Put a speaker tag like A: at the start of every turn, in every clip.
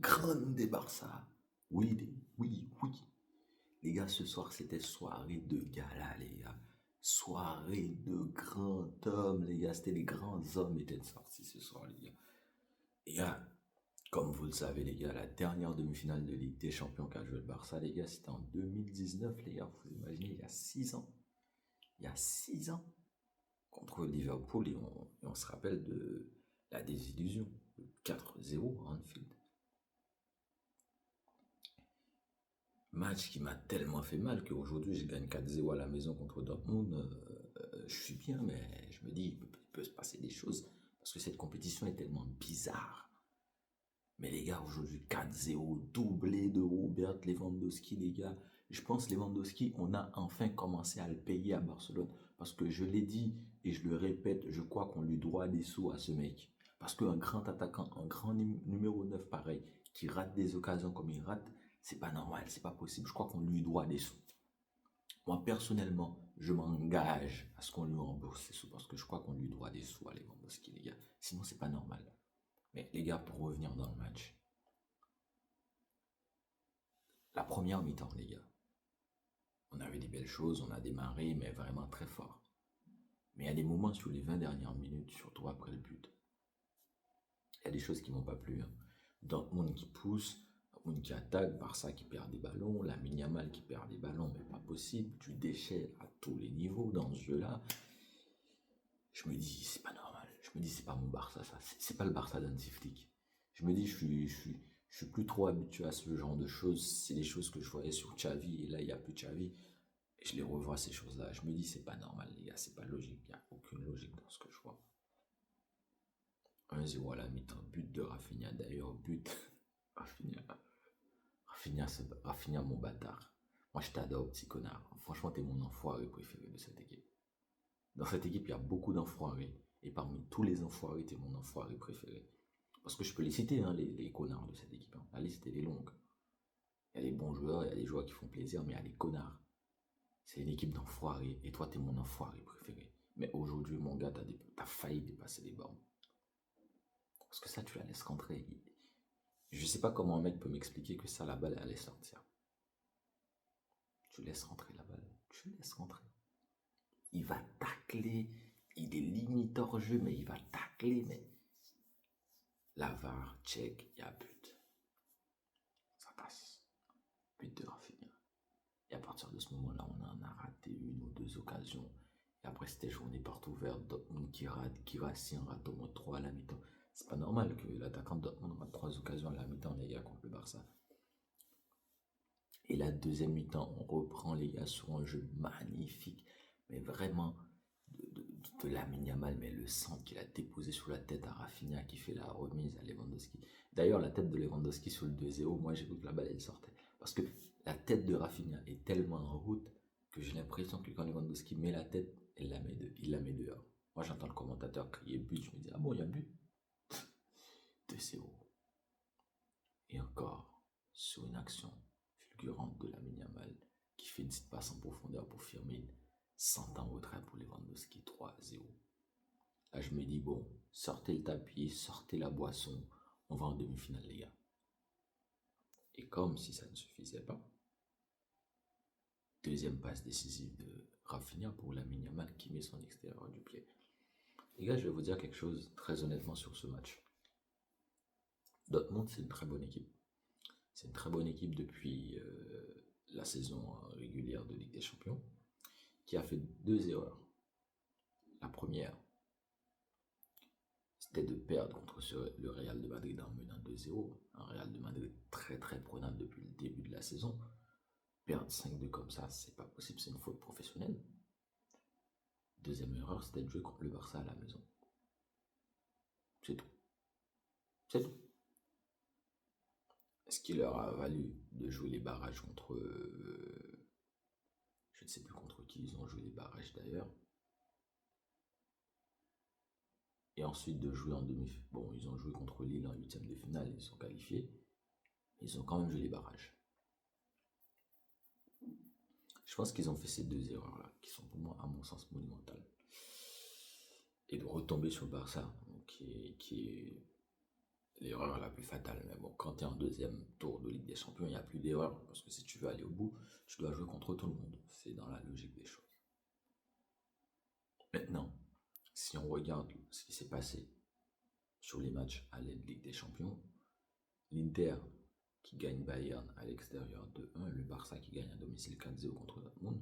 A: Grande des Barça. Oui, oui, oui. Les gars, ce soir, c'était soirée de gala, les gars. Soirée de grands hommes, les gars. C'était les grands hommes étaient sortis ce soir, les gars. Les gars, comme vous le savez, les gars, la dernière demi-finale de Ligue des Champions qu'a joué le Barça, les gars, c'était en 2019, les gars. Vous imaginez, il y a 6 ans. Il y a 6 ans. Contre Liverpool, et on se rappelle de la désillusion. 4-0 à Anfield. Match qui m'a tellement fait mal qu'aujourd'hui je gagne 4-0 à la maison contre Dortmund. Je suis bien, mais je me dis, il peut se passer des choses parce que cette compétition est tellement bizarre. Mais les gars, aujourd'hui 4-0, doublé de Robert Lewandowski, les gars. Je pense Lewandowski, on a enfin commencé à le payer à Barcelone. Parce que je l'ai dit et je le répète, je crois qu'on lui doit des sous à ce mec. Parce qu'un grand attaquant, un grand numéro 9 pareil, qui rate des occasions comme il rate, c'est pas normal, c'est pas possible. Je crois qu'on lui doit des sous. Moi, personnellement, je m'engage à ce qu'on lui rembourse ses sous parce que je crois qu'on lui doit des sous à Lewandowski, les gars. Sinon, c'est pas normal. Mais les gars, pour revenir dans le match, la première mi-temps, les gars, on a eu des belles choses, on a démarré, mais vraiment très fort. Mais il y a des moments sur les 20 dernières minutes, surtout après le but, il y a des choses qui m'ont pas plu. Dortmund qui pousse, Dortmund qui attaque, Barça qui perd des ballons, Lamine Yamal qui perd des ballons, mais pas possible, du déchet à tous les niveaux dans ce jeu-là. Je me dis, c'est pas normal. Je me dis, c'est pas mon Barça, ça. C'est pas le Barça d'Hansi Flick. Je me dis, je suis plus trop habitué à ce genre de choses. C'est des choses que je voyais sur Xavi, et là, il n'y a plus Xavi. Et je les revois, ces choses-là. Je me dis, c'est pas normal, les gars, c'est pas logique. Il n'y a aucune logique dans ce que je vois. 1-0 à la mi-temps, but de Rafinha, d'ailleurs, but. Rafinha, Rafinha, mon bâtard. Moi, je t'adore, petit connard. Franchement, t'es mon enfoiré préféré de cette équipe. Dans cette équipe, il y a beaucoup d'enfoirés. Et parmi tous les enfoirés, t'es mon enfoiré préféré. Parce que je peux les citer, hein, les connards de cette équipe. Hein. La liste, elle est longue. Il y a des bons joueurs, il y a des joueurs qui font plaisir, mais il y a des connards. C'est une équipe d'enfoirés. Et toi, t'es mon enfoiré préféré. Mais aujourd'hui, mon gars, t'as failli dépasser les bornes. Parce que ça, tu la laisses rentrer. Je sais pas comment un mec peut m'expliquer que ça, la balle, elle allait sortir. Tu laisses rentrer la balle. Tu laisses rentrer. Il va tacler. Il est limite hors jeu, mais il va tacler. Mais la VAR, check, il y a but. Ça passe. But de Rafinha. Et à partir de ce moment-là, on en a raté une ou deux occasions. Et après, c'était journée partout ouverte. Dortmund qui rate, qui rate au moins 3 à la mi-temps. C'est pas normal que l'attaquant de Dortmund rate 3 occasions à la mi-temps, les gars, contre le Barça. Et la deuxième mi-temps, on reprend, les gars, sur un jeu magnifique. Mais vraiment, de Lamine Yamal, mais le centre qu'il a déposé sur la tête à Rafinha qui fait la remise à Lewandowski. D'ailleurs, la tête de Lewandowski sur le 2-0, moi j'ai vu que la balle elle sortait. Parce que la tête de Rafinha est tellement en route que j'ai l'impression que quand Lewandowski met la tête, il la met dehors. Moi j'entends le commentateur crier but, je me dis ah bon, il y a but. 2-0. Et encore, sur une action fulgurante de Lamine Yamal qui fait une petite passe en profondeur pour Firmine, 100 ans retrait pour Lewandowski, 3-0. Là, je me dis, bon, sortez le tapis, sortez la boisson, on va en demi-finale, les gars. Et comme si ça ne suffisait pas, deuxième passe décisive de Rafinha pour Lamine Yamal qui met son extérieur du pied. Les gars, je vais vous dire quelque chose très honnêtement sur ce match. Dortmund, c'est une très bonne équipe. C'est une très bonne équipe depuis la saison régulière de Ligue des Champions, qui a fait 2 erreurs. La première, c'était de perdre contre le Real de Madrid en menant 2-0. Un Real de Madrid très très prenant depuis le début de la saison. Perdre 5-2 comme ça, c'est pas possible, c'est une faute professionnelle. Deuxième erreur, c'était de jouer contre le Barça à la maison. C'est tout. C'est tout. Ce qui leur a valu de jouer les barrages contre... je ne sais plus contre qui ils ont joué les barrages d'ailleurs. Et ensuite de jouer en demi... Bon, ils ont joué contre Lille en huitième de finale, ils sont qualifiés. Ils ont quand même joué les barrages. Je pense qu'ils ont fait ces 2 erreurs-là, qui sont pour moi, à mon sens, monumentales. Et de retomber sur le Barça, qui est l'erreur la plus fatale. Mais bon, quand tu es en deuxième tour de Ligue des Champions, il n'y a plus d'erreur. Parce que si tu veux aller au bout, tu dois jouer contre tout le monde. C'est dans la logique des choses. Maintenant, si on regarde ce qui s'est passé sur les matchs à l'aide Ligue des Champions, l'Inter qui gagne Bayern à l'extérieur 2-1, le Barça qui gagne à domicile 4-0 contre Dortmund,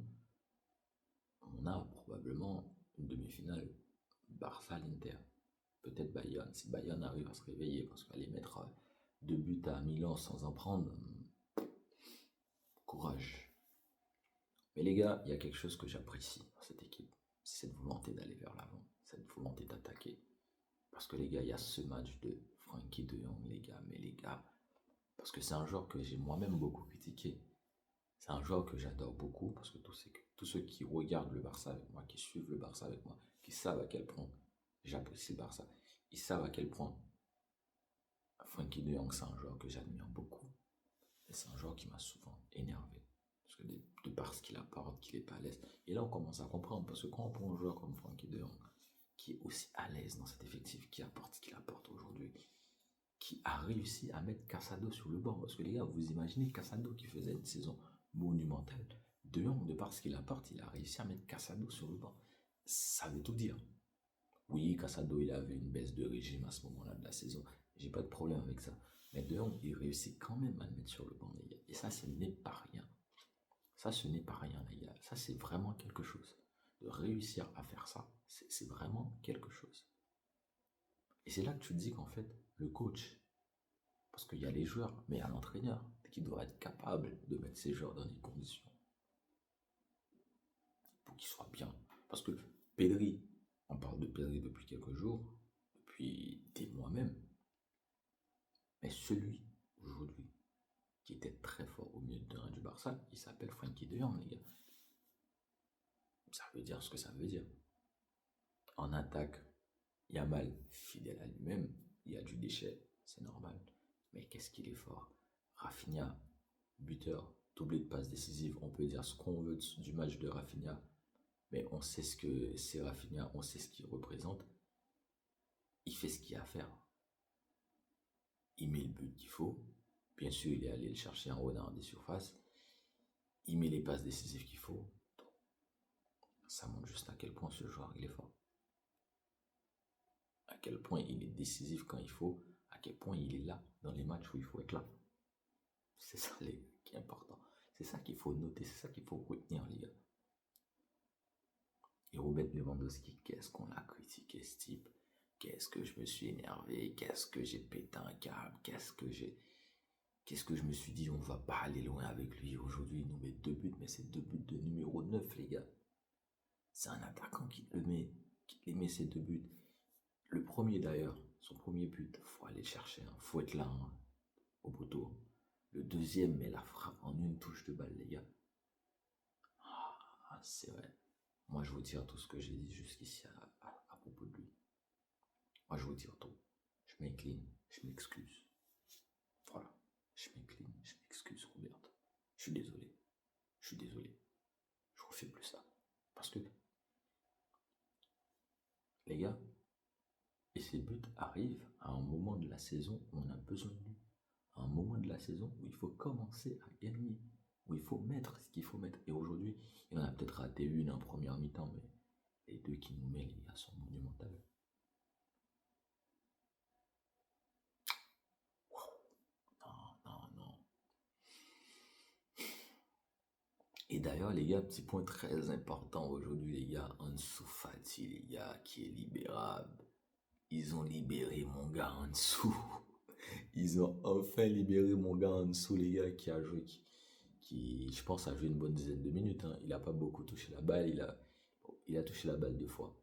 A: on a probablement une demi-finale Barça-l'Inter. Peut-être Bayern, si Bayern arrive à se réveiller, parce qu'aller mettre 2 buts à Milan sans en prendre, courage. Mais les gars, il y a quelque chose que j'apprécie dans cette équipe, c'est cette volonté d'aller vers l'avant, cette volonté d'attaquer. Parce que les gars, il y a ce match de Frenkie de Jong, les gars, mais les gars, parce que c'est un joueur que j'ai moi-même beaucoup critiqué. C'est un joueur que j'adore beaucoup, parce que tous ceux qui regardent le Barça avec moi, qui suivent le Barça avec moi, qui savent à quel point j'apprécie le Barça, ils savent à quel point Frenkie de Jong, c'est un joueur que j'admire beaucoup. Et c'est un joueur qui m'a souvent énervé. Parce que de par ce qu'il apporte, qu'il est pas à l'aise. Et là, on commence à comprendre. Parce que quand on prend un joueur comme Frenkie de Jong, qui est aussi à l'aise dans cet effectif, qui apporte ce qu'il apporte aujourd'hui, qui a réussi à mettre Casado sur le banc. Parce que les gars, vous imaginez Casado qui faisait une saison monumentale. De Jong, de par ce qu'il apporte, il a réussi à mettre Casado sur le banc. Ça veut tout dire. Oui, Casado, il avait une baisse de régime à ce moment-là de la saison. J'ai pas de problème avec ça. Mais De Jong, il réussit quand même à le mettre sur le banc, les gars. Et ça, ce n'est pas rien. Ça, ce n'est pas rien, les gars. Ça, c'est vraiment quelque chose. De réussir à faire ça, c'est vraiment quelque chose. Et c'est là que tu te dis qu'en fait, le coach, parce qu'il y a les joueurs, mais il y a l'entraîneur qui doit être capable de mettre ces joueurs dans des conditions pour qu'ils soient bien. Parce que Pedri, on parle de Pedri depuis quelques jours, depuis des mois même, mais celui, aujourd'hui, qui était très fort au milieu de terrain du Barça, il s'appelle Frenkie de Jong, les gars. Ça veut dire ce que ça veut dire. En attaque, Yamal, fidèle à lui-même, il y a du déchet, c'est normal. Mais qu'est-ce qu'il est fort. Rafinha, buteur, doublé de passes décisives, on peut dire ce qu'on veut du match de Rafinha, mais on sait ce que c'est Rafinha, on sait ce qu'il représente. Il fait ce qu'il y a à faire. Il met le but qu'il faut. Bien sûr, il est allé le chercher en haut dans des surfaces. Il met les passes décisives qu'il faut. Ça montre juste à quel point ce joueur il est fort. À quel point il est décisif quand il faut. À quel point il est là dans les matchs où il faut être là. C'est ça qui est important. C'est ça qu'il faut noter. C'est ça qu'il faut retenir, les gars. Et Robert Lewandowski, qu'est-ce qu'on a critiqué ce type? Qu'est-ce que je me suis énervé? Qu'est-ce que j'ai pété un câble? Qu'est-ce que je me suis dit? On va pas aller loin avec lui. Aujourd'hui, il nous met 2 buts, mais c'est 2 buts de numéro 9, les gars. C'est un attaquant qui les met ces 2 buts. Le premier d'ailleurs, son premier but, faut aller le chercher, hein. Faut être là, hein, au poteau. Le deuxième, mais la frappe en une touche de balle, les gars. Ah, c'est vrai. Moi, je vous tire tout ce que j'ai dit jusqu'ici à propos de lui. Moi, je vous tire tout. Je m'incline, je m'excuse. Voilà. Je m'incline, je m'excuse, Robert. Je suis désolé. Je suis désolé. Je refais plus ça. Parce que, les gars, et ces buts arrivent à un moment de la saison où on a besoin de lui. À un moment de la saison où il faut commencer à gagner. Où il faut mettre ce qu'il faut mettre. Et aujourd'hui, il en a peut-être raté une en première mi-temps, mais les deux qui nous met, les gars, sont monumentales. Non. Et d'ailleurs, les gars, petit point très important aujourd'hui, les gars, Ansu Fati, les gars, qui est libérable. Ils ont libéré mon gars Ansu. Ils ont enfin libéré mon gars Ansu, les gars, qui a joué, qui, je pense, a joué une bonne dizaine de minutes, hein. Il n'a pas beaucoup touché la balle, il a touché la balle 2 fois.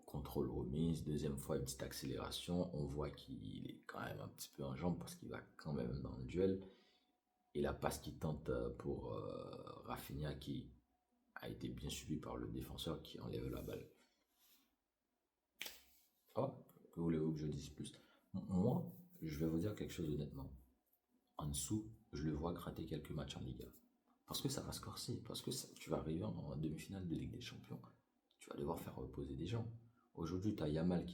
A: Contrôle remise, deuxième fois une petite accélération, on voit qu'il est quand même un petit peu en jambes parce qu'il va quand même dans le duel. Et la passe qui tente pour Rafinha qui a été bien suivi par le défenseur qui enlève la balle. Ah, que voulez-vous que je dise plus? Moi, je vais vous dire quelque chose honnêtement. En dessous, je le vois gratter quelques matchs en Liga. Parce que ça va se corser, parce que tu vas arriver en demi-finale de Ligue des Champions. Tu vas devoir faire reposer des gens. Aujourd'hui, tu as Yamal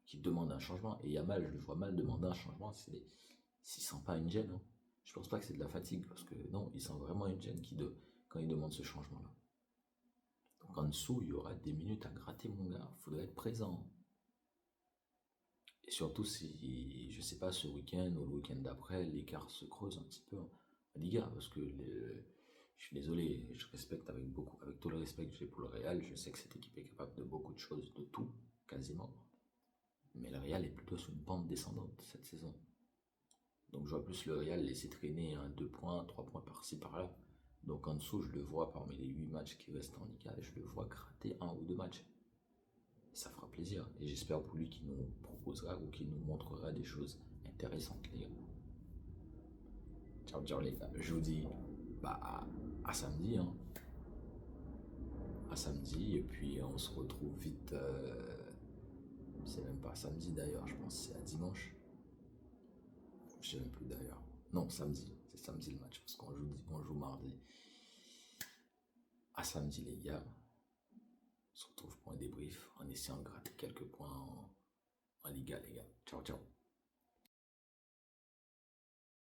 A: qui demande un changement. Et Yamal, je le vois mal demander un changement s'il sent pas une gêne. Hein. Je pense pas que c'est de la fatigue, parce que non, il sent vraiment une gêne quand il demande ce changement-là. Donc en dessous, il y aura des minutes à gratter, mon gars. Il faudrait être présent. Et surtout si, je sais pas, ce week-end ou le week-end d'après, l'écart se creuse un petit peu en Liga, parce que je suis désolé, je respecte avec tout le respect que j'ai pour le Real, je sais que cette équipe est capable de beaucoup de choses, de tout, quasiment. Mais le Real est plutôt sur une pente descendante cette saison. Donc je vois plus le Real laisser traîner 2 points, 3 points par-ci par-là. Donc en dessous, je le vois parmi les 8 matchs qui restent en Liga, je le vois gratter 1 ou 2 matchs. Ça fera plaisir. Et j'espère pour lui qu'il nous proposera ou qu'il nous montrera des choses intéressantes, les gars. Ciao, ciao, les gars. Je vous dis à samedi. Hein. À samedi. Et puis on se retrouve vite. C'est même pas samedi d'ailleurs, je pense que c'est à dimanche. Je sais même plus d'ailleurs. Non, samedi. C'est samedi le match parce qu'on joue mardi. À samedi, les gars. On se retrouve pour un débrief en essayant de gratter quelques points en Liga, les gars. Ciao, ciao.